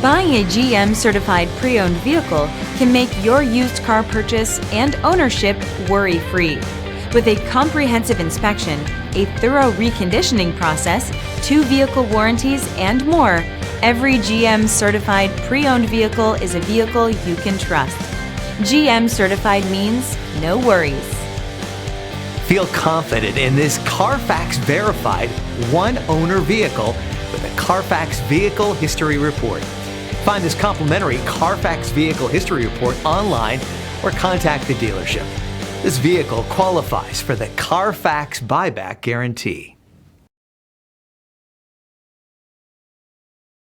Buying a GM certified pre-owned vehicle can make your used car purchase and ownership worry-free. With a comprehensive inspection, a thorough reconditioning process, 2 vehicle warranties, and more, every GM certified pre-owned vehicle is a vehicle you can trust. GM certified means no worries. Feel confident in this Carfax verified one-owner vehicle with a Carfax Vehicle History Report. Find this complimentary Carfax Vehicle History Report online or contact the dealership. This vehicle qualifies for the Carfax Buyback Guarantee.